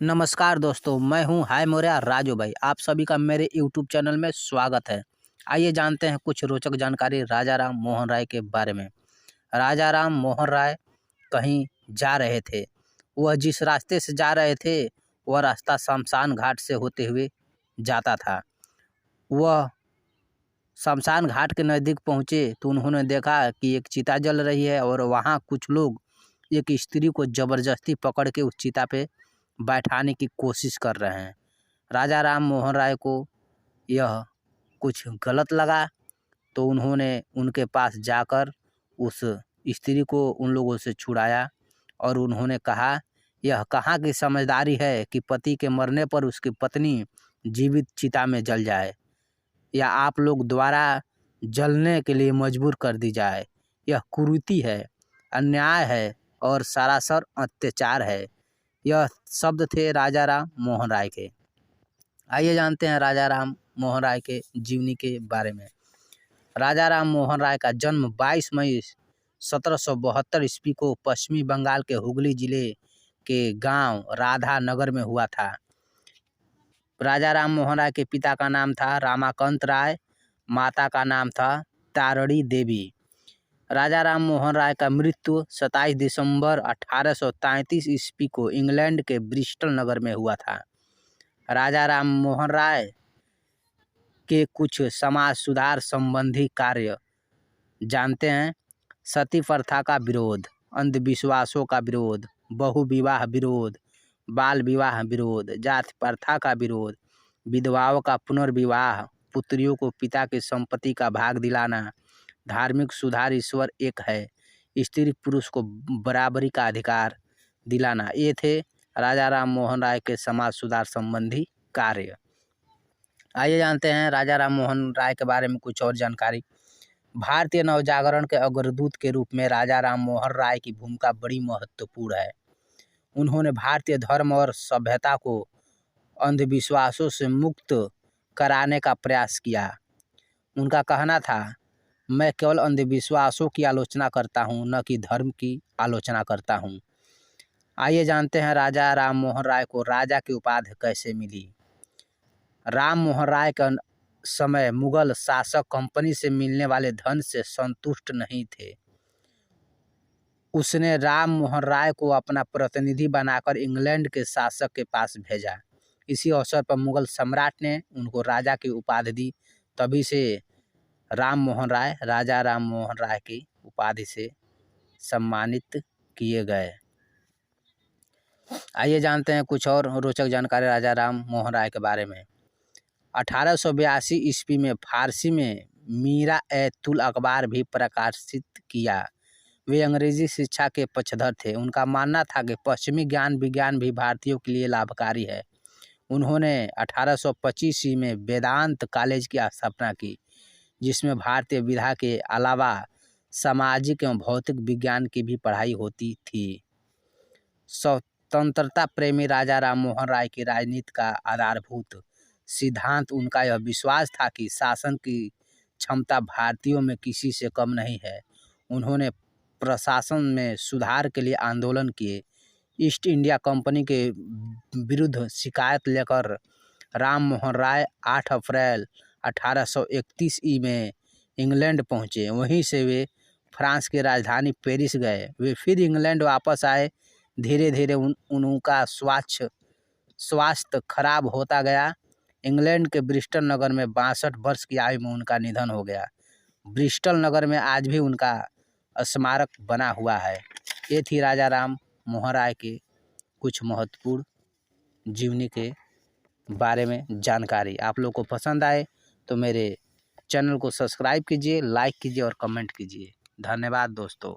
नमस्कार दोस्तों, मैं हूं हाय मोरिया राजू भाई। आप सभी का मेरे यूट्यूब चैनल में स्वागत है। आइए जानते हैं कुछ रोचक जानकारी राजा राम मोहन राय के बारे में। राजा राम मोहन राय कहीं जा रहे थे। वह जिस रास्ते से जा रहे थे वह रास्ता शमशान घाट से होते हुए जाता था। वह शमशान घाट के नज़दीक पहुँचे तो उन्होंने देखा कि एक चिता जल रही है और वहाँ कुछ लोग एक स्त्री को ज़बरदस्ती पकड़ के उस चिता पे बैठाने की कोशिश कर रहे हैं। राजा राम मोहन राय को यह कुछ गलत लगा तो उन्होंने उनके पास जाकर उस स्त्री को उन लोगों से छुड़ाया और उन्होंने कहा, यह कहाँ की समझदारी है कि पति के मरने पर उसकी पत्नी जीवित चिता में जल जाए या आप लोग द्वारा जलने के लिए मजबूर कर दी जाए। यह कुरीति है, अन्याय है और सरासर अत्याचार है। यह शब्द थे राजा राम मोहन राय के। आइए जानते हैं राजा राम मोहन राय के जीवनी के बारे में। राजा राम मोहन राय का जन्म 22 मई 1772 ईस्वी को पश्चिमी बंगाल के हुगली जिले के गांव राधा नगर में हुआ था। राजा राम मोहन राय के पिता का नाम था रामाकांत राय, माता का नाम था तारड़ी देवी। राजा राम मोहन राय का मृत्यु 27 दिसंबर 1833 ईस्वी को इंग्लैंड के ब्रिस्टल नगर में हुआ था। राजा राम मोहन राय के कुछ समाज सुधार संबंधी कार्य जानते हैं। सती प्रथा का विरोध, अंधविश्वासों का विरोध, बहुविवाह विरोध, बाल विवाह विरोध, जाति प्रथा का विरोध, विधवाओं का पुनर्विवाह, पुत्रियों को पिता की संपत्ति का भाग दिलाना, धार्मिक सुधार, ईश्वर एक है, स्त्री पुरुष को बराबरी का अधिकार दिलाना। ये थे राजा राम मोहन राय के समाज सुधार संबंधी कार्य। आइए जानते हैं राजा राम मोहन राय के बारे में कुछ और जानकारी। भारतीय नवजागरण के अग्रदूत के रूप में राजा राम मोहन राय की भूमिका बड़ी महत्वपूर्ण है। उन्होंने भारतीय धर्म और सभ्यता को अंधविश्वासों से मुक्त कराने का प्रयास किया। उनका कहना था, मैं केवल अंधविश्वासों की आलोचना करता हूँ, न कि धर्म की आलोचना करता हूँ। आइए जानते हैं राजा राम मोहन राय को राजा की उपाधि कैसे मिली। राम मोहन राय का समय मुगल शासक कंपनी से मिलने वाले धन से संतुष्ट नहीं थे। उसने राम मोहन राय को अपना प्रतिनिधि बनाकर इंग्लैंड के शासक के पास भेजा। इसी अवसर पर मुगल सम्राट ने उनको राजा की उपाधि दी। तभी से राम मोहन राय राजा राम मोहन राय की उपाधि से सम्मानित किए गए। आइए जानते हैं कुछ और रोचक जानकारी राजा राम मोहन राय के बारे में। 1882 ईस्वी में फारसी में मीरा ए तुल अखबार भी प्रकाशित किया। वे अंग्रेजी शिक्षा के पक्षधर थे। उनका मानना था कि पश्चिमी ज्ञान विज्ञान भी भारतीयों के लिए लाभकारी है। उन्होंने 1825 में वेदांत कॉलेज की स्थापना की, जिसमें भारतीय विधा के अलावा सामाजिक एवं भौतिक विज्ञान की भी पढ़ाई होती थी। स्वतंत्रता प्रेमी राजा राम मोहन राय की राजनीति का आधारभूत सिद्धांत उनका यह विश्वास था कि शासन की क्षमता भारतीयों में किसी से कम नहीं है। उन्होंने प्रशासन में सुधार के लिए आंदोलन किए। ईस्ट इंडिया कंपनी के विरुद्ध शिकायत लेकर राम मोहन राय 8 अप्रैल 1831 में इंग्लैंड पहुंचे। वहीं से वे फ्रांस की राजधानी पेरिस गए। वे फिर इंग्लैंड वापस आए। धीरे धीरे उनका स्वास्थ्य खराब होता गया। इंग्लैंड के ब्रिस्टल नगर में 62 वर्ष की आयु में उनका निधन हो गया। ब्रिस्टल नगर में आज भी उनका स्मारक बना हुआ है। ये थी राजा राम मोहन राय के कुछ महत्वपूर्ण जीवनी के बारे में जानकारी। आप लोग को पसंद आए तो मेरे चैनल को सब्सक्राइब कीजिए, लाइक कीजिए और कमेंट कीजिए। धन्यवाद दोस्तों।